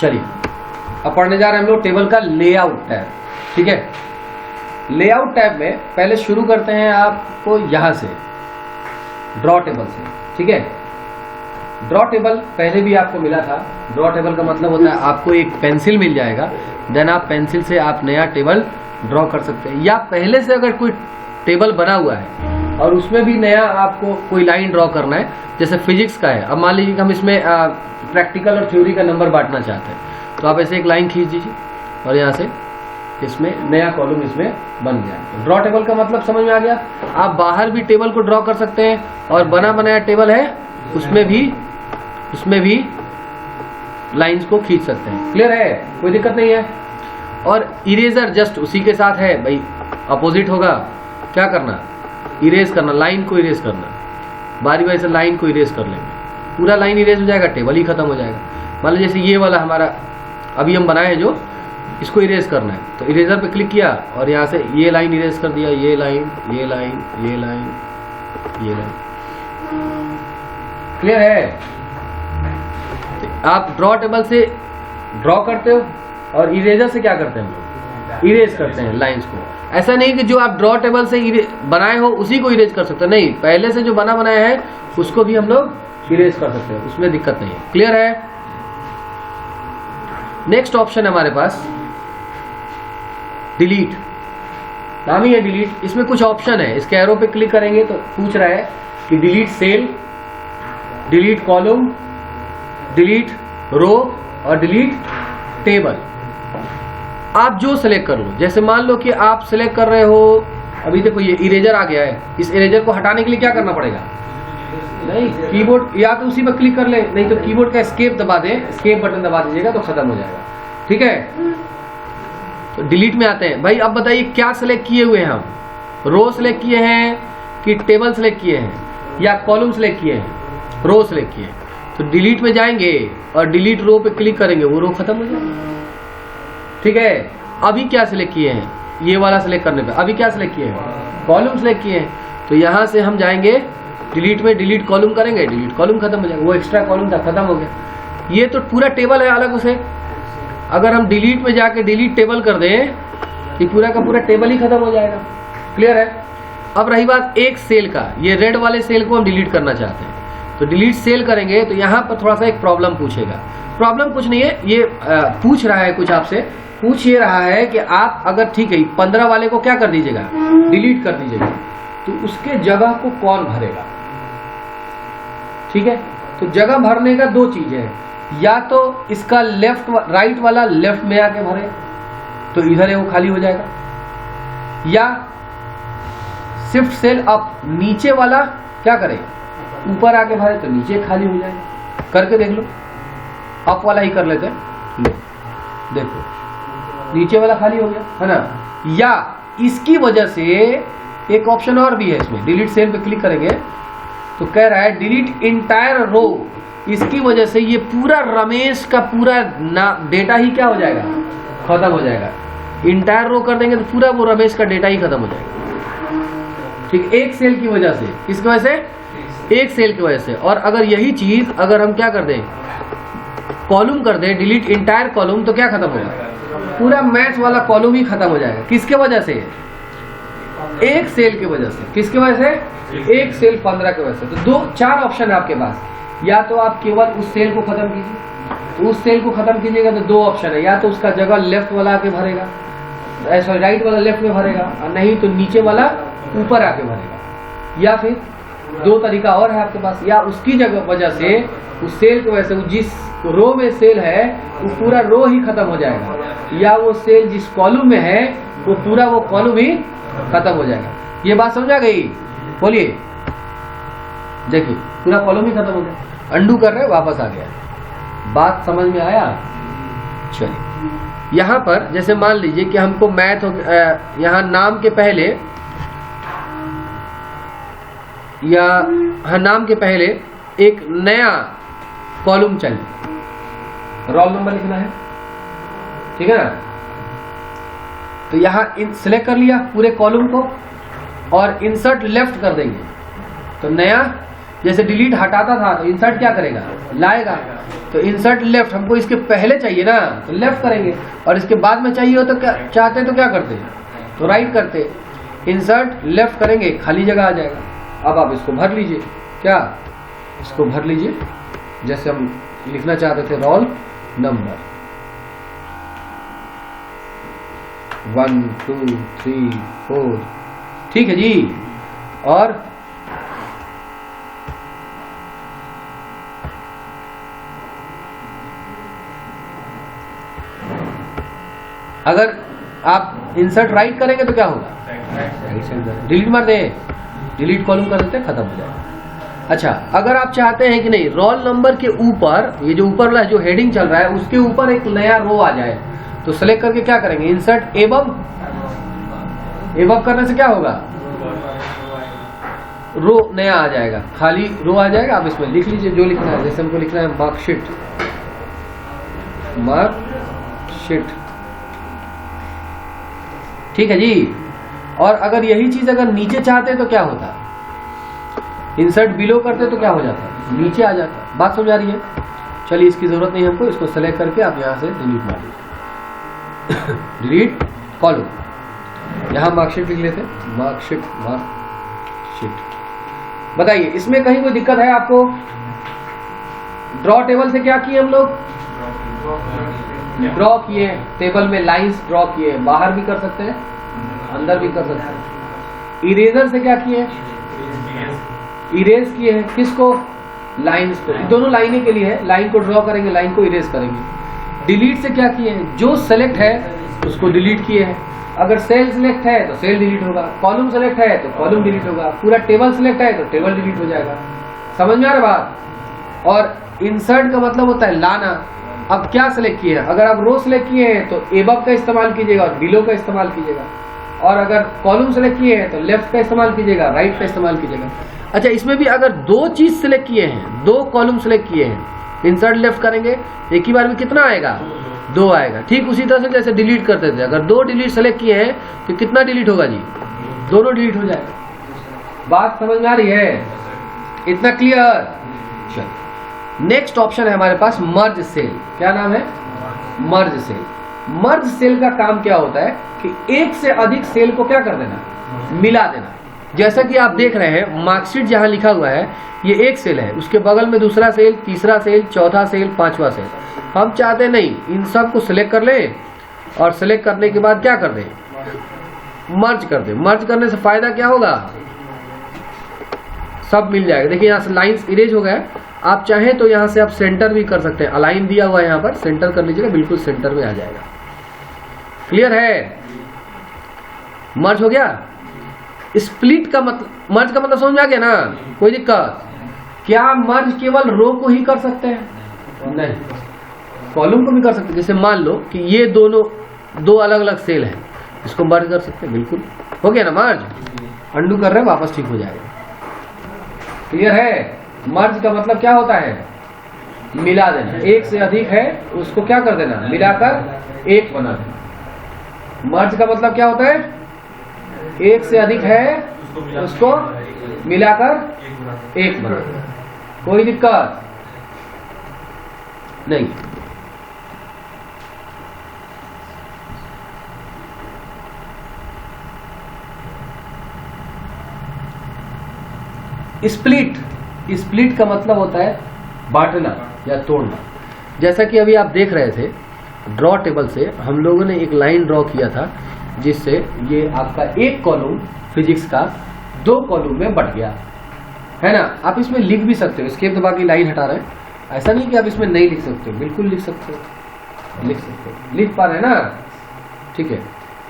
चलिए अब पढ़ने जा रहे हैं हम लोग टेबल का लेआउट टैब। ठीक है, लेआउट टैब में पहले शुरू करते हैं आपको यहां से ड्रॉ टेबल से। ठीक है, ड्रॉ टेबल पहले भी आपको मिला था। ड्रॉ टेबल का मतलब होता है आपको एक पेंसिल मिल जाएगा, देन आप पेंसिल से आप नया टेबल ड्रॉ कर सकते हैं, या पहले से अगर कोई टेबल बना हुआ है और उसमें भी नया आपको कोई लाइन ड्रॉ करना है, जैसे फिजिक्स का है। अब मान लीजिए कि हम इसमें प्रैक्टिकल और थ्योरी का नंबर बांटना चाहते हैं, तो आप ऐसे एक लाइन खींच दीजिए और यहाँ से इसमें नया कॉलम इसमें बन गया। ड्रॉ टेबल का मतलब समझ में आ गया। आप बाहर भी टेबल को ड्रॉ कर सकते हैं और बना बनाया टेबल है उसमें भी लाइंस को खींच सकते हैं। क्लियर है, कोई दिक्कत नहीं है। और इरेजर जस्ट उसी के साथ है भाई, अपोजिट होगा। क्या करना, इरेज करना, लाइन को इरेज करना। बारी बारी से लाइन को इरेज कर लेंगे, पूरा लाइन इरेज हो जाएगा, टेबल ही खत्म हो जाएगा। मान लीजिए जैसे ये वाला हमारा अभी हम बनाए हैं जो, इसको इरेज करना है, तो इरेजर पे क्लिक किया और यहाँ से ये लाइन इरेज कर दिया, ये लाइन, ये लाइन, ये लाइन, ये लाइन। क्लियर है। आप ड्रॉ टेबल से ड्रॉ करते हो और इरेजर से क्या करते हैं हम लोग, इरेज करते हैं लाइंस को। ऐसा नहीं कि जो आप ड्रॉ टेबल से बनाए हो उसी को इरेज कर सकते हैं, नहीं, पहले से जो बना बनाया है उसको भी हम लोग इरेज कर सकते हैं, उसमें दिक्कत नहीं है। क्लियर है। नेक्स्ट ऑप्शन है हमारे पास डिलीट, नाम ही है डिलीट। इसमें कुछ ऑप्शन है, इसके एरो पे क्लिक करेंगे तो पूछ रहा है कि delete cell, delete column, delete row और डिलीट टेबल। आप जो सिलेक्ट कर लो, जैसे मान लो कि आप सिलेक्ट कर रहे हो, अभी देखो ये इरेजर आ गया है, इस इरेजर को हटाने के लिए क्या करना पड़ेगा, नहीं कीबोर्ड, या तो उसी पर क्लिक कर ले, नहीं तो कीबोर्ड का एस्केप दबा दे, एस्केप बटन दबा दीजिएगा तो खत्म हो जाएगा। ठीक है, तो डिलीट में आते हैं। भाई अब बताइए क्या सिलेक्ट किए हुए हैं हम, रो सिलेक्ट किए हैं कि टेबल सिलेक्ट किए हैं या कॉलम सिलेक्ट किए हैं, रो सिलेक्ट किए हैं। तो डिलीट में जाएंगे और डिलीट रो पे क्लिक करेंगे, वो रो खत्म हो जाएगा। ठीक है, अभी क्या सिलेक्ट किए हैं, ये वाला सिलेक्ट करने पे अभी क्या सिलेक्ट किए हैं, कॉलम सिलेक्ट किए हैं, तो यहां से हम जाएंगे डिलीट में, डिलीट कॉलम करेंगे, डिलीट कॉलम खत्म हो जाएगा, वो एक्स्ट्रा कॉलम था खत्म हो गया। ये तो पूरा टेबल है अलग उसे, अगर हम डिलीट में जाके डिलीट टेबल कर दें कि पूरा का पूरा टेबल ही खत्म हो जाएगा। क्लियर है। अब रही बात एक सेल का, ये रेड वाले सेल को हम डिलीट करना चाहते हैं, तो डिलीट सेल करेंगे तो यहाँ पर थोड़ा सा एक प्रॉब्लम पूछेगा। प्रॉब्लम कुछ नहीं है, ये पूछ रहा है कुछ आपसे, पूछ ये रहा है कि आप अगर ठीक है 15 वाले को क्या कर दीजिएगा, डिलीट कर दीजिएगा, तो उसके जगह को कौन भरेगा। ठीक है, तो जगह भरने का दो चीज है, या तो इसका लेफ्ट राइट वाला लेफ्ट में आके भरे तो इधर है वो खाली हो जाएगा, या शिफ्ट सेल अप नीचे वाला क्या करे ऊपर आके भरे तो नीचे खाली हो जाएगा। करके देख लो, अप वाला ही कर लेते हैं, लो देखो नीचे वाला खाली हो गया है ना। या इसकी वजह से एक ऑप्शन और भी है इसमें, डिलीट सेल पे क्लिक करेंगे तो कह रहा है डिलीट इंटायर रो। इसकी वजह से ये पूरा रमेश का पूरा डेटा ही क्या हो जाएगा, खत्म हो जाएगा। इंटायर रो कर देंगे तो पूरा वो रमेश का डेटा ही खत्म हो जाएगा। ठीक, एक सेल की वजह से, किसकी वजह से, एक सेल की वजह से। और अगर यही चीज अगर हम क्या कर दें, कॉलम कर दें, डिलीट इंटायर कॉलम, तो क्या खत्म होगा, पूरा मैथ वाला कॉलम ही खत्म हो जाएगा। किसके वजह से, एक सेल की वजह से। किसकी वजह से, एक सेल 15 की वजह से। तो दो चार ऑप्शन है आपके पास, या तो आप केवल उस सेल को खत्म कीजिए, तो उस सेल को खत्म कीजिएगा तो दो ऑप्शन है, या तो उसका जगह लेफ्ट वाला आके भरेगा, सॉरी राइट वाला लेफ्ट में भरेगा, और नहीं तो नीचे वाला ऊपर आके भरेगा, या फिर दो तरीका और है आपके पास, या उसकी जगह वजह से उस सेल की वजह से जिस रो में सेल है वो पूरा रो ही खत्म हो जाएगा, या वो सेल जिस कॉलम में है वो पूरा वो कॉलम ही खत्म हो जाएगा। ये बात समझा गई, बोलिए। देखिए पूरा कॉलम ही खत्म हो गया, अंडू कर रहे वापस आ गया, बात समझ में आया। चलिए यहां पर जैसे मान लीजिए कि हमको मैथ यहां नाम के पहले या नाम के पहले एक नया कॉलम चाहिए, रोल नंबर लिखना है, ठीक है ना। तो यहां सिलेक्ट कर लिया पूरे कॉलम को और इंसर्ट लेफ्ट कर देंगे, तो नया जैसे डिलीट हटाता था तो इंसर्ट क्या करेगा, लाएगा। तो इंसर्ट लेफ्ट हमको इसके पहले चाहिए ना, तो लेफ्ट करेंगे, और इसके बाद में चाहिए हो तो क्या चाहते तो क्या करते, तो राइट करते। इंसर्ट लेफ्ट करेंगे, खाली जगह आ जाएगा। अब आप इसको भर लीजिए, क्या इसको भर लीजिए, जैसे हम लिखना चाहते थे रोल नंबर 1 2 3 4, ठीक है जी। और अगर आप इंसर्ट राइट करेंगे तो क्या होगा, राइट साइड डिलीट मार दे, डिलीट कॉलम कर देते, खत्म हो जाएगा। अच्छा, अगर आप चाहते हैं कि नहीं रोल नंबर के ऊपर, ये जो ऊपर वाला जो हेडिंग चल रहा है उसके ऊपर एक नया रो आ जाए, तो सेलेक्ट करके क्या करेंगे, इंसर्ट एबव, एबव करने से क्या होगा, रो नया आ जाएगा, खाली रो आ जाएगा। आप इसमें लिख लीजिए जो लिखना है, जैसे हमको लिखना है मार्कशीट, मार्कशीट, ठीक है जी। और अगर यही चीज अगर नीचे चाहते तो क्या होता, इंसर्ट बिलो करते तो क्या हो जाता, नीचे आ जाता। बात समझ आ रही है? चलिए इसकी जरूरत नहीं हमको, इसको सेलेक्ट करके आप यहां से डिलीट मार लीजिए। डिलीट कॉलम, यहां मार्कशीट लिख लेते, मार्कशीट, मार्कशीट। बताइए इसमें कहीं कोई दिक्कत है आपको? ड्रॉ टेबल से क्या किए हम लोग, ड्रॉ किए, टेबल में लाइंस ड्रॉ किए, बाहर भी कर सकते हैं, अंदर भी कर सकते हैं। इरेजर से क्या किए, इरेज किए हैं, किसको, लाइंस को, दोनों लाइनें के लिए है, लाइन को ड्रॉ करेंगे, लाइन को इरेज करेंगे। डिलीट से क्या किए हैं, जो सेलेक्ट है उसको डिलीट किए हैं। अगर सेल सिलेक्ट है तो सेल डिलीट होगा, कॉलम सेलेक्ट है तो कॉलम डिलीट होगा, पूरा टेबल सिलेक्ट है तो टेबल डिलीट हो जाएगा। समझ में आ रहा बात? और इंसर्ट का मतलब होता है लाना। अब क्या सिलेक्ट किए हैं, अगर आप रो सिलेक्ट किए हैं तो एबव का इस्तेमाल कीजिएगा और बिलो का इस्तेमाल कीजिएगा, और अगर कॉलम सेलेक्ट किए हैं तो लेफ्ट का इस्तेमाल कीजिएगा, राइट का इस्तेमाल कीजिएगा। अच्छा, इसमें भी अगर दो चीज सिलेक्ट किए हैं, दो कॉलम सेलेक्ट किए हैं, इंसर्ट लेफ्ट करेंगे, एक ही बार में कितना आएगा, 2 आएगा। ठीक उसी तरह से जैसे डिलीट करते थे, अगर 2 डिलीट सेलेक्ट किए हैं तो कितना डिलीट होगा जी, दोनों डिलीट हो जाएगा। बात समझ में आ रही है? इतना क्लियर? चलिए नेक्स्ट ऑप्शन है हमारे पास मर्ज सेल। क्या नाम है, मर्ज सेल। मर्ज सेल का काम क्या होता है कि एक से अधिक सेल को क्या कर देना, मिला देना। जैसा कि आप देख रहे हैं मार्कशीट जहां लिखा हुआ है ये एक सेल है, उसके बगल में दूसरा सेल, तीसरा सेल, चौथा सेल, पांचवा सेल। हम चाहते नहीं इन सब को सिलेक्ट कर ले और सिलेक्ट करने के बाद क्या कर दें, मर्ज कर दें। मर्ज करने से फायदा क्या होगा, सब मिल जाएगा। देखिए यहाँ से लाइंस इरेज हो गया। आप चाहें तो यहाँ से आप सेंटर भी कर सकते हैं, अलाइन दिया हुआ है यहाँ पर, सेंटर कर लीजिएगा, बिल्कुल सेंटर में आ जाएगा। क्लियर है? मर्ज हो गया। स्प्लिट का मतलब, मर्ज का मतलब समझ में आ गया ना, कोई दिक्कत? क्या मर्ज केवल रो को ही कर सकते हैं? नहीं, कॉलम को भी कर सकते हैं। जैसे मान लो कि ये दोनों दो अलग अलग सेल हैं, इसको मर्ज कर सकते हैं। बिल्कुल हो गया ना मर्ज। अंडू कर रहे हैं, वापस ठीक हो जाएगा। क्लियर है? मर्ज का मतलब क्या होता है, मिला देना। एक से अधिक है उसको क्या कर देना, मिलाकर एक बना देना। मर्ज का मतलब क्या होता है, एक से अधिक है उसको मिलाकर एक बना देना। कोई दिक्कत नहीं। स्प्लिट, स्प्लिट का मतलब होता है बांटना या तोड़ना। जैसा कि अभी आप देख रहे थे ड्रॉ टेबल से हम लोगों ने एक लाइन ड्रॉ किया था, जिससे ये आपका एक कॉलम फिजिक्स का 2 कॉलम में बट गया है ना। आप इसमें लिख भी सकते हो, एस्केप दबा के लाइन हटा रहे हैं, ऐसा नहीं कि आप इसमें नहीं लिख सकते हो, बिल्कुल लिख सकते हो, लिख सकते हो, लिख पा रहे हैं ना। ठीक है,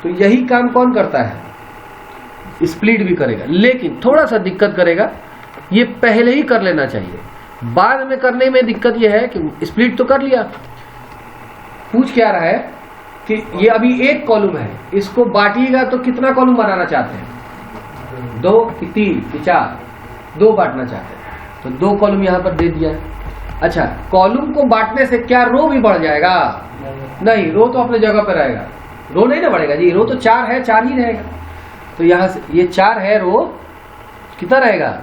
तो यही काम कौन करता है, स्प्लिट भी करेगा, लेकिन थोड़ा सा दिक्कत करेगा। ये पहले ही कर लेना चाहिए, बाद में करने में दिक्कत यह है कि स्प्लिट तो कर लिया, पूछ क्या रहा है कि ये अभी एक कॉलम है, इसको बांटिएगा तो कितना कॉलम बनाना चाहते हैं, 2 कि 3 कि 4, 2 बांटना चाहते हैं, तो 2 कॉलम यहां पर दे दिया। अच्छा, कॉलम को बांटने से क्या रो भी बढ़ जाएगा? नहीं, रो तो अपने जगह पर रहेगा, रो नहीं ना बढ़ेगा जी, रो तो 4 है, 4 ही रहेगा। तो यहां से ये 4 है, रो कितना रहेगा,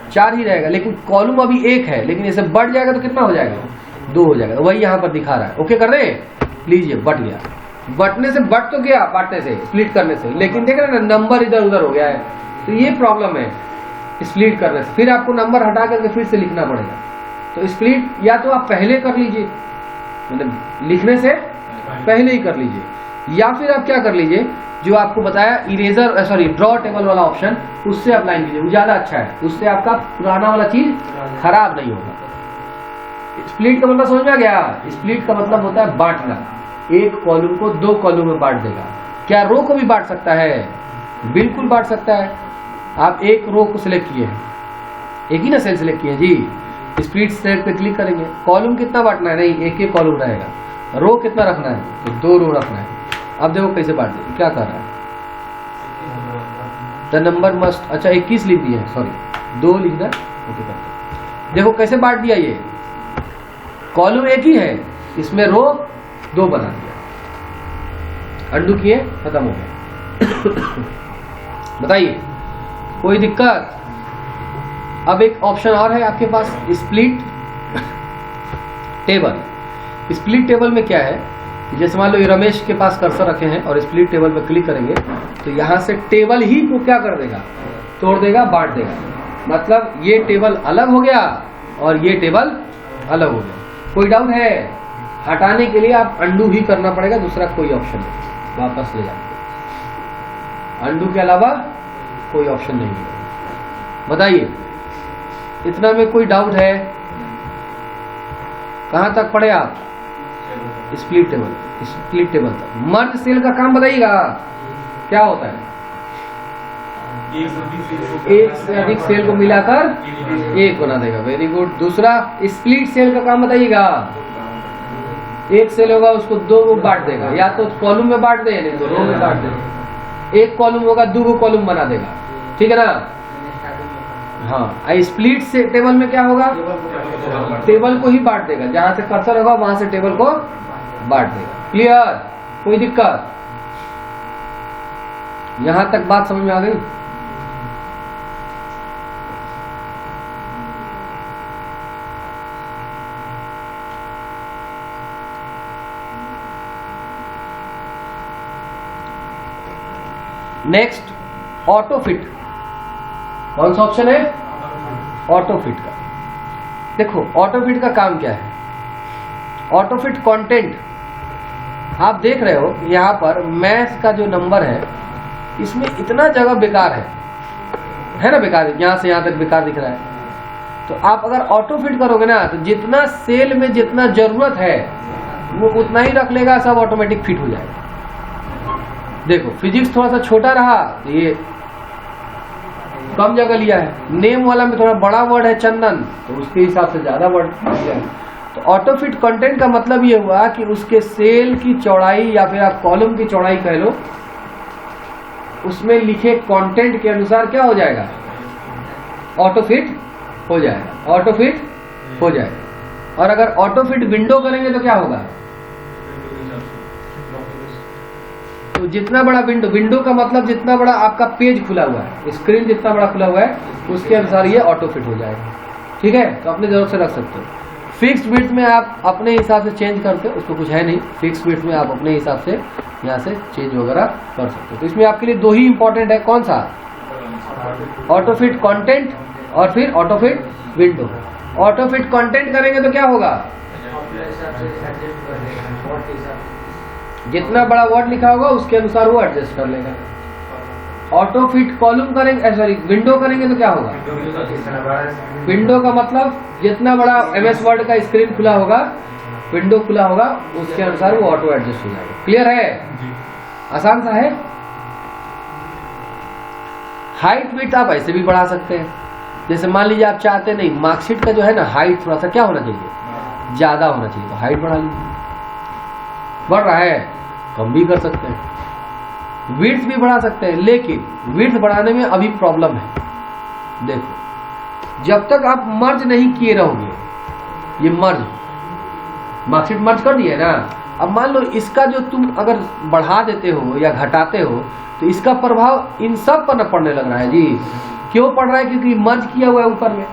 4 ही रहेगा, लेकिन कॉलम अभी 1 है, लेकिन इसे बढ़ जाएगा तो कितना हो जाएगा, 2 हो जाएगा। वही यहाँ पर दिखा रहा है। ओके कर रहे हैं, लीजिए बढ़ गया, बटने से बढ़ तो गया, बांटने से, स्प्लिट करने से, लेकिन देख रहे हैं ना नंबर इधर उधर हो गया है। तो ये प्रॉब्लम है स्प्लिट करने से। फिर आपको नंबर हटा करके फिर से लिखना पड़ेगा। तो स्प्लिट या तो आप पहले कर लीजिए, मतलब लिखने से पहले ही कर लीजिए, या फिर आप क्या कर लीजिए, जो आपको बताया इरेजर ड्रॉ टेबल वाला ऑप्शन, उससे आप लाइन कीजिए, वो ज्यादा अच्छा है। उससे आपका पुराना वाला चीज खराब नहीं होगा। स्प्लिट का मतलब समझ में आ गया? स्प्लिट का मतलब होता है बांटना। एक कॉलम को 2 कॉलम में बांट देगा। क्या रो को भी बांट सकता है? बिल्कुल बांट सकता है। आप एक रो को सिलेक्ट किए हैं, एक ही ना सेल सिलेक्ट किए जी, स्प्लिट सेल पे क्लिक करेंगे। कॉलम कितना बांटना है? नहीं, एक एक कॉलम रहेगा। रो कितना रखना है? तो 2 रो रखना है। अब देखो कैसे बांट देंगे, क्या कर रहा है, द नंबर मस्ट, अच्छा 21 लिख दिए, सॉरी 2 लिखना। ओके करते, देखो कैसे बांट दिया। ये कॉलम एक ही है, इसमें रो 2 बना दिया। अंडू किए, खत्म हो गया। बताइए कोई दिक्कत? अब एक ऑप्शन और है आपके पास, स्प्लिट टेबल। स्प्लिट टेबल में क्या है, जैसे मान लो ये रमेश के पास कर्सर रखे हैं और स्प्लिट टेबल पे क्लिक करेंगे तो यहां से टेबल ही को क्या कर देगा, तोड़ देगा, बांट देगा। मतलब ये टेबल अलग हो गया और ये टेबल अलग हो गया। कोई डाउट है? हटाने के लिए आप अंडू ही करना पड़ेगा, दूसरा कोई ऑप्शन नहीं। वापस ले जाएंगे, अंडू के अलावा कोई ऑप्शन नहीं है। बताइए इतना में कोई डाउट है? कहां तक पढ़े आप? स्प्लिट टेबल, स्प्लिट टेबल तक। मर्ज सेल का काम बताइएगा क्या होता है? एक से अधिक सेल को मिलाकर एक बना देगा। Very good. दूसरा स्प्लिट सेल का काम बताइएगा। एक सेल होगा उसको 2 को बांट देगा, या तो कॉलम में बांट दे, नहीं तो रो में बांट दे। एक कॉलम होगा 2 कॉलम बना देगा, ठीक है ना? हाँ, स्प्लिट से टेबल में क्या होगा, टेबल को ही बांट देगा, जहां से कर्सर होगा वहां से टेबल को बांट देगा। क्लियर? कोई दिक्कत? यहां तक बात समझ में आ गई? Next auto fit. कौन सा ऑप्शन है? ऑटो फिट का। देखो ऑटो फिट का काम क्या है। ऑटो फिट कंटेंट आप देख रहे हो यहां पर मैथ का जो नंबर है इसमें इतना जगह बेकार है ना, बेकार, यहां से यहां तक बेकार दिख रहा है। तो आप अगर ऑटो फिट करोगे ना तो जितना सेल में जितना जरूरत है वो उतना ही रख लेगा, सब ऑटोमेटिक फिट हो जाएगा। देखो फिजिक्स थोड़ा सा छोटा रहा तो ये कम जगह लिया है। नेम वाला में थोड़ा बड़ा वर्ड है चंदन, तो उसके हिसाब से ज्यादा वर्ड लिया है। तो ऑटो फिट कंटेंट का मतलब ये हुआ कि उसके सेल की चौड़ाई या फिर आप कॉलम की चौड़ाई कह लो, उसमें लिखे कंटेंट के अनुसार क्या हो जाएगा, ऑटो फिट हो जाएगा, ऑटो फिट हो जाएगा। और अगर ऑटो फिट विंडो करेंगे तो क्या होगा, तो जितना बड़ा विंडो का मतलब जितना बड़ा आपका पेज खुला हुआ है, स्क्रीन जितना बड़ा खुला हुआ है उसके अनुसार ये ऑटो फिट हो जाएगा। ठीक है, तो अपने जरूरत से रख सकते हो। फिक्स विड्थ में आप अपने हिसाब से चेंज करते हो, उसको कुछ है नहीं। फिक्स विड्थ में आप अपने हिसाब से यहाँ से चेंज वगैरह कर सकते हो। तो इसमें आपके लिए 2 ही इंपॉर्टेंट है, कौन सा, ऑटो फिट कंटेंट और फिर auto fit window. Auto fit content करेंगे तो क्या होगा, जितना बड़ा वर्ड लिखा होगा उसके अनुसार वो एडजस्ट कर लेगा। ऑटो फिट कॉलम करेंगे, सॉरी विंडो करेंगे तो क्या होगा, विंडो का मतलब जितना बड़ा एमएस वर्ड का स्क्रीन खुला होगा, विंडो खुला होगा, उसके अनुसार वो ऑटो एडजस्ट हो जाएगा। क्लियर है? आसान सा है। हाइट विड्थ आप ऐसे भी बढ़ा सकते हैं। जैसे मान लीजिए आप चाहते नहीं मार्कशीट का जो है ना हाइट थोड़ा सा क्या होना चाहिए, ज्यादा होना चाहिए, तो हाइट बढ़ा लीजिए। बढ़ रहा है, कम भी कर सकते हैं। विड्थ भी बढ़ा सकते हैं, लेकिन विड्थ बढ़ाने में अभी प्रॉब्लम है। देखो जब तक आप मर्ज नहीं किए रहोगे, ये मर्ज मार्कशीट मर्ज कर दिए ना, अब मान लो इसका जो तुम अगर बढ़ा देते हो या घटाते हो तो इसका प्रभाव इन सब पर न पड़ने लग रहा है जी। क्यों पड़ रहा है? क्योंकि मर्ज किया हुआ है ऊपर में।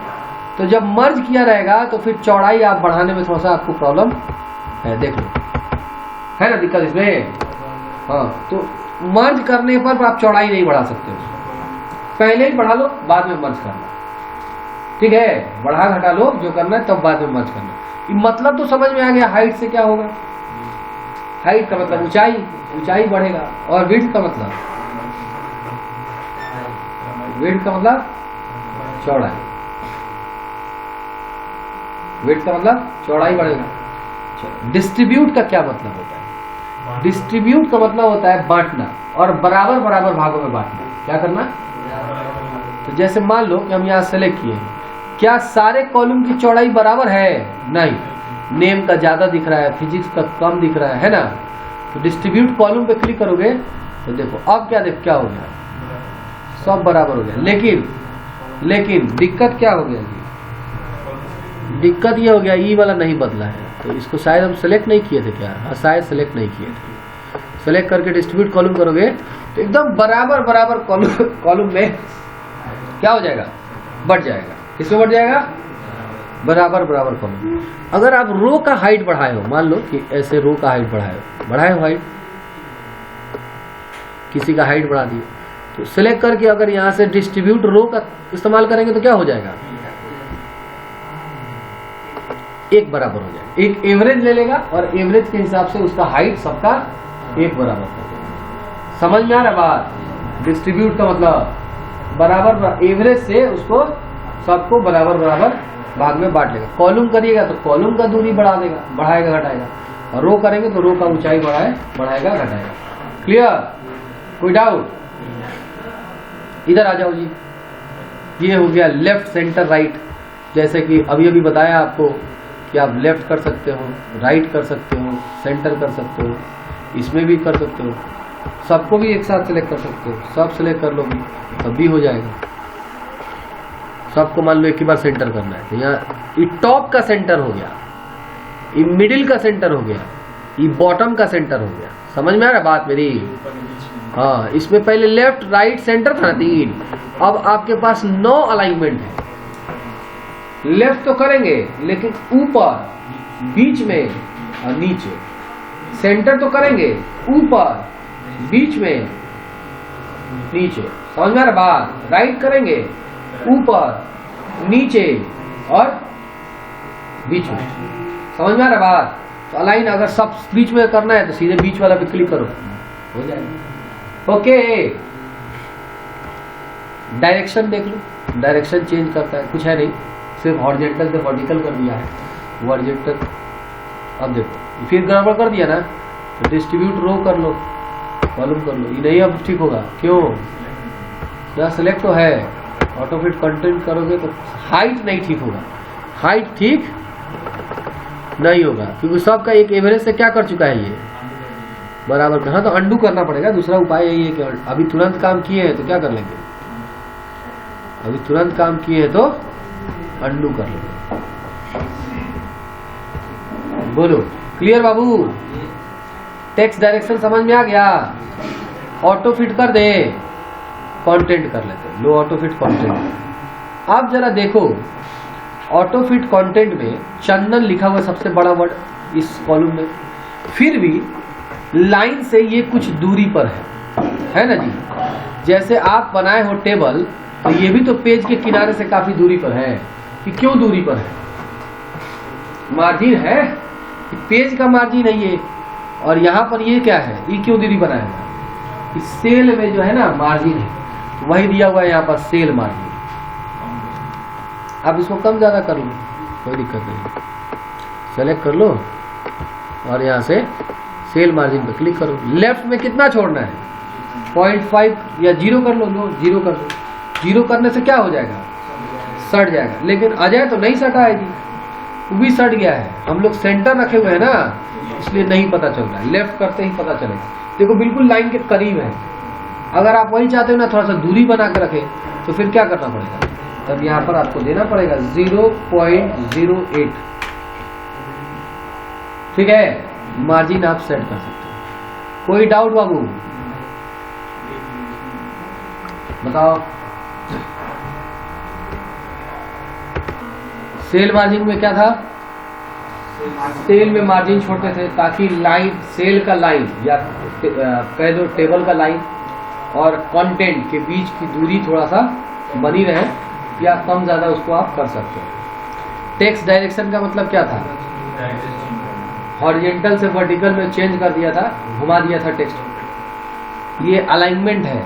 तो जब मर्ज किया रहेगा तो फिर चौड़ाई आप बढ़ाने में थोड़ा सा आपको प्रॉब्लम है, देख लो, है ना दिक्कत इसमें। हाँ, तो मर्ज करने पर आप चौड़ाई नहीं बढ़ा सकते हो, पहले ही बढ़ा लो, बाद में मर्ज करना, ठीक है? बढ़ा घटा लो जो करना है, तब बाद में मर्ज करना। मतलब तो समझ में आ गया। हाइट से क्या होगा? हाइट का मतलब ऊंचाई, ऊंचाई बढ़ेगा। और विड्थ का मतलब, विड्थ का मतलब चौड़ाई, विड्थ का मतलब चौड़ाई बढ़ेगा। डिस्ट्रीब्यूट का क्या मतलब होता है? डिस्ट्रीब्यूट का मतलब होता है बांटना, और बराबर बराबर भागों में बांटना। क्या करना? तो जैसे मान लो कि हम यहाँ सेलेक्ट किए हैं, क्या सारे कॉलम की चौड़ाई बराबर है? नहीं, नेम का ज्यादा दिख रहा है, फिजिक्स का कम दिख रहा है ना। तो डिस्ट्रीब्यूट कॉलम पे क्लिक करोगे तो देखो अब क्या हो गया, सब बराबर हो गया। लेकिन दिक्कत क्या हो गया? दिक्कत ये हो गया, ई वाला नहीं बदला है। तो इसको शायद हम सेलेक्ट नहीं किए थे क्या? हाँ, शायद सेलेक्ट नहीं किए थे। सेलेक्ट करके डिस्ट्रीब्यूट कॉलम करोगे तो एकदम बराबर बराबर कॉलम में क्या हो जाएगा? बढ़ जाएगा। किसमें बढ़ जाएगा? बराबर बराबर कॉलम। अगर आप रो का हाइट बढ़ाए हो, मान लो कि ऐसे रो का हाइट बढ़ाए हो हाइट, किसी का हाइट बढ़ा दिए, तो सिलेक्ट करके अगर यहां से डिस्ट्रीब्यूट रो का इस्तेमाल करेंगे तो क्या हो जाएगा? एक बराबर हो जाएगा। एक एवरेज ले लेगा और एवरेज के हिसाब से उसका हाइट सबका एक बराबर कर देगा। समझ में आ रहा बात? डिस्ट्रीब्यूट का मतलब बराबर, एवरेज से उसको सबको बराबर बराबर भाग में बांट लेगा। कॉलम करिएगा तो कॉलम का दूरी बढ़ा देगा, बढ़ाएगा घटाएगा, और रो करेंगे तो रो का ऊंचाई बढ़ाएगा घटाएगा। क्लियर? कोई डाउट? इधर आ जाओ जी। ये हो गया लेफ्ट सेंटर राइट। जैसे कि अभी बताया आपको कि आप लेफ्ट कर सकते हो, राइट कर सकते हो, सेंटर कर सकते हो, इसमें भी कर सकते हो, सबको भी एक साथ सिलेक्ट कर सकते हो। सब सिलेक्ट कर लो तब भी हो जाएगा। सबको मान लो एक ही बार सेंटर करना है, तो यहाँ ये टॉप का सेंटर हो गया, ये मिडिल का सेंटर हो गया, ये बॉटम का सेंटर हो गया। समझ में आ रहा है बात मेरी? हाँ, इसमें पहले लेफ्ट राइट सेंटर था ना 3, अब आपके पास 9 अलाइनमेंट है। लेफ्ट तो करेंगे लेकिन ऊपर, बीच में और नीचे। सेंटर तो करेंगे ऊपर, बीच में, नीचे। समझ में आ रहा बात? राइट करेंगे ऊपर, नीचे और बीच में। समझ में आ रहा बात? तो अलाइन अगर सब बीच में करना है तो सीधे बीच वाला पे क्लिक करो, हो जाएगा। ओके, डायरेक्शन देख लो। डायरेक्शन चेंज करता है, कुछ है नहीं, सिर्फ हॉरिजॉन्टल से वर्टिकल कर दिया है, वर्टिकल। अब देखो फिर गड़बड़ कर दिया ना, तो डिस्ट्रीब्यूट रो कर लो, कॉलम कर लो, ये नहीं अब ठीक होगा। क्यों? यहाँ सिलेक्ट तो है, ऑटो फिट कंटेंट करोगे तो हाइट नहीं ठीक होगा, हाइट ठीक नहीं होगा, क्योंकि सबका एक एवरेज से क्या कर चुका है ये बराबर का। हाँ, तो अंडू करना पड़ेगा। दूसरा उपाय यही है कि अभी तुरंत काम किए हैं तो क्या कर लेंगे, अभी तुरंत काम किए हैं तो अंडू कर लेंगे। बोलो क्लियर बाबू? टेक्स्ट डायरेक्शन समझ में आ गया? ऑटो फिट कर दे, कंटेंट कर लेते हैं। लो ऑटो फिट कंटेंट। आप जरा देखो, ऑटो फिट कंटेंट में चंदन लिखा हुआ सबसे बड़ा वर्ड इस कॉलम में, फिर भी लाइन से ये कुछ दूरी पर है ना जी। जैसे आप बनाए हो टेबल, तो ये भी तो पेज के किनारे से काफी दूरी पर है। कि क्यों दूरी पर है? मार्जिन है, पेज का मार्जिन है ये, और यहाँ पर ये क्या है, ये क्यों दूरी बनाएगा? इस सेल में जो है ना मार्जिन है, वही दिया हुआ है यहाँ पर, सेल मार्जिन। आप इसको कम ज्यादा कर लो, कोई दिक्कत नहीं, सेलेक्ट कर लो और यहाँ से सेल मार्जिन पे क्लिक करो। लेफ्ट में कितना छोड़ना है? 0.5 या 0 कर लो। 0 कर लो। 0 करने से क्या हो जाएगा? सट जाएगा। लेकिन अजय तो नहीं सटा है जी, वो भी सट गया है। हम लोग सेंटर रखे हुए हैं ना, इसलिए नहीं पता चल रहा है। लेफ्ट करते ही पता चलेगा। देखो बिल्कुल लाइन के करीब है। अगर आप वही चाहते हो ना थोड़ा सा दूरी बना के रखे, तो फिर क्या करना पड़ेगा? तब यहाँ पर आपको देना पड़ेगा 0.08। ठीक है, मार्जिन आप सेट कर सकते हो। कोई डाउट बाबू? बताओ। सेल मार्जिन में क्या था, सेल में मार्जिन छोड़ते थे ताकि लाइन, सेल का लाइन या कह दो टेबल का लाइन और कंटेंट के बीच की दूरी थोड़ा सा बनी रहे, या कम ज्यादा उसको आप कर सकते हो। टेक्स्ट डायरेक्शन का मतलब क्या था, हॉरिजॉन्टल से वर्टिकल में चेंज कर दिया था, घुमा दिया था टेक्स्ट। ये अलाइनमेंट है,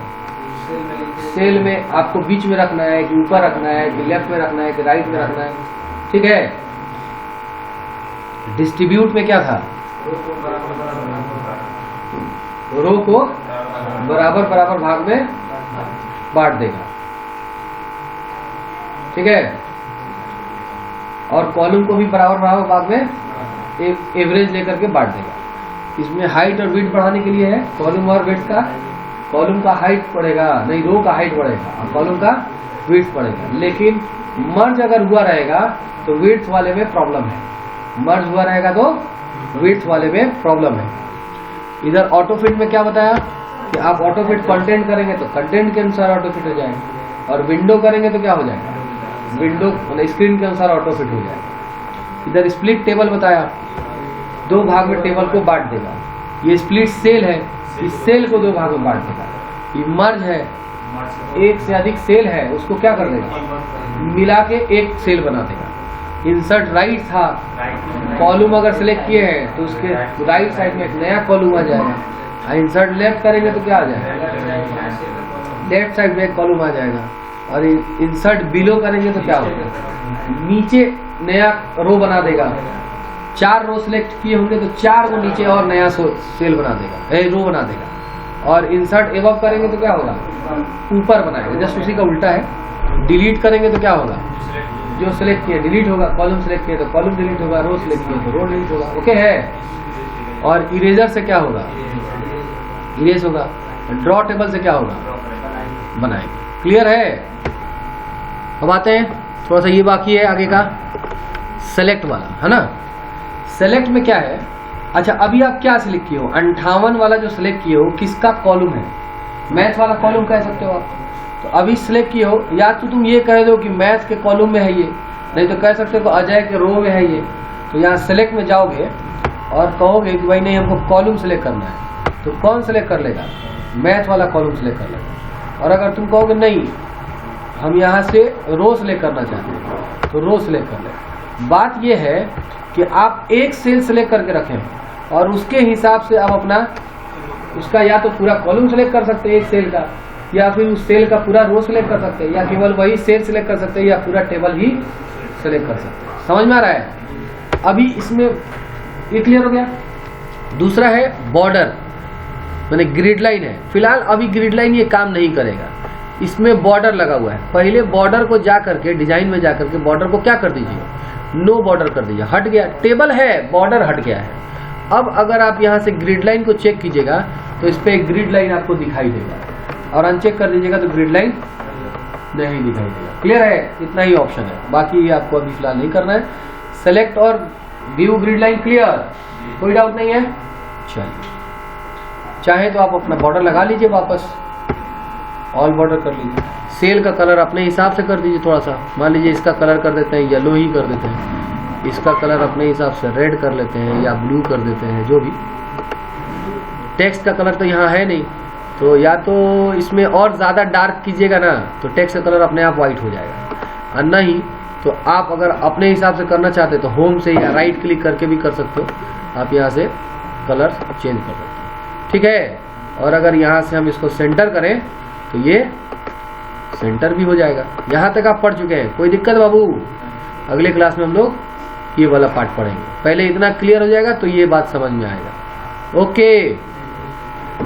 सेल में आपको बीच में रखना है कि ऊपर रखना है कि लेफ्ट में रखना है कि राइट में रखना है, ठीक है। डिस्ट्रीब्यूट में क्या था, रो को बराबर बराबर भाग में बांट देगा, ठीक है, और कॉलम को भी बराबर बराबर भाग में एक एवरेज लेकर के बांट देगा। इसमें हाइट और विड्थ बढ़ाने के लिए है, कॉलम और विड्थ का, कॉलम का हाइट बढ़ेगा नहीं, रो का हाइट बढ़ेगा और कॉलम का विड्थ बढ़ेगा। लेकिन मर्ज अगर हुआ रहेगा तो विड्थ वाले में प्रॉब्लम है, मर्ज हुआ रहेगा तो विड्थ वाले में प्रॉब्लम है। इधर ऑटो फिट में क्या बताया कि आप ऑटो फिट कंटेंट करेंगे तो कंटेंट के अनुसार ऑटो फिट हो जाएगा, और विंडो करेंगे तो क्या हो जाएगा, विंडो स्क्रीन के अनुसार ऑटो फिट हो जाएगा। इधर स्प्लिट टेबल बताया, दो भाग में टेबल को बांट देगा। ये स्प्लिट सेल है, इस सेल को दो भाग में बांट देगा। ये मर्ज है, एक से अधिक सेल है उसको क्या कर देगा, मिला के एक सेल बना देगा। इंसर्ट राइट था, कॉलम अगर सिलेक्ट किए हैं तो उसके राइट साइड में एक नया कॉलम आ जाएगा। इंसर्ट लेफ्ट करेंगे तो क्या आ जाएगा, लेफ्ट साइड में एक कॉलम आ जाएगा। और इंसर्ट बिलो करेंगे तो क्या होगा, नीचे नया रो बना देगा। 4 रो सिलेक्ट किए होंगे तो 4 को नीचे और नया सेल बना देगा, रो बना देगा। और इंसर्ट एबव करेंगे तो क्या होगा, ऊपर बनाएगा। जस्ट उसी का उल्टा है। डिलीट करेंगे तो क्या होगा, जो सिलेक्ट किया डिलीट होगा, कॉलम सिलेक्ट किया तो कॉलम डिलीट होगा, रो सिलेक्ट किया तो रो डिलीट होगा। ओके है। और इरेजर से क्या होगा, इरेज होगा। ड्रॉ टेबल से क्या होगा, बनाएंगे। क्लियर है। अब आते हैं, थोड़ा सा ये बाकी है आगे का, सेलेक्ट वाला है ना। सेलेक्ट में क्या है, अच्छा अभी आप क्या सिलेक्ट किए हो, 58 वाला जो सिलेक्ट किए हो किसका कॉलम है, मैथ वाला कॉलम कह सकते हो आप। तो अभी सिलेक्ट किए हो, या तो तुम ये कह दो कि मैथ के कॉलम में है ये, नहीं तो कह सकते हो अजय के रो में है ये। तो यहाँ सेलेक्ट में जाओगे और कहोगे कि भाई नहीं हमको कॉलम सिलेक्ट करना है, तो कौन सिलेक्ट कर लेगा, मैथ वाला कॉलम सिलेक्ट कर लेगा। और अगर तुम कहोगे नहीं हम यहाँ से रो सिलेक्ट करना चाहते हैं तो रो सिलेक्ट कर लेगा। बात यह है कि आप एक सेल सिलेक्ट करके रखें और उसके हिसाब से आप अपना उसका या तो पूरा कॉलम सिलेक्ट कर सकते हैं एक सेल का, या फिर उस सेल का पूरा रो सिलेक्ट कर सकते हैं, या केवल वही सेल सिलेक्ट कर सकते हैं, या पूरा टेबल ही सिलेक्ट कर सकते हैं। समझ में आ रहा है। अभी इसमें ये क्लियर हो गया। दूसरा है बॉर्डर, मैंने ग्रिड लाइन है। फिलहाल अभी ग्रिड लाइन ये काम नहीं करेगा, इसमें बॉर्डर लगा हुआ है। पहले बॉर्डर को जा करके डिजाइन में जा करके बॉर्डर को क्या कर दीजिए, नो बॉर्डर कर दीजिए, हट गया। टेबल है, बॉर्डर हट गया है। अब अगर आप यहाँ से ग्रिड लाइन को चेक कीजिएगा तो इस पे ग्रिड लाइन आपको दिखाई देगा, और अनचेक कर दीजिएगा तो ग्रिड लाइन नहीं दिखाई देगा। क्लियर है, इतना ही ऑप्शन है, बाकी ये आपको अभी फिलहाल नहीं करना है। सेलेक्ट और व्यू ग्रिड लाइन क्लियर, कोई डाउट नहीं है। चलिए, चाहे तो आप अपना बॉर्डर लगा लीजिए, वापस ऑल बॉर्डर कर लीजिए। सेल का कलर अपने हिसाब से कर दीजिए, थोड़ा सा मान लीजिए इसका कलर कर देते हैं येलो ही कर देते हैं, इसका कलर अपने हिसाब से रेड कर लेते हैं या ब्लू कर देते हैं, जो भी। टेक्स्ट का कलर तो यहाँ है नहीं, तो या तो इसमें और ज़्यादा डार्क कीजिएगा ना तो टेक्स्ट का कलर अपने आप वाइट हो जाएगा, और नहीं तो आप अगर अपने हिसाब से करना चाहते तो होम से या राइट क्लिक करके भी कर सकते हो। आप यहाँ से कलर चेंज कर सकते हो, ठीक है। और अगर यहाँ से हम इसको सेंटर करें तो ये सेंटर भी हो जाएगा। यहाँ तक आप पढ़ चुके हैं, कोई दिक्कत बाबू? अगले क्लास में हम लोग ये वाला पार्ट पढ़ेंगे। पहले इतना क्लियर हो जाएगा तो ये बात समझ में आएगा। ओके।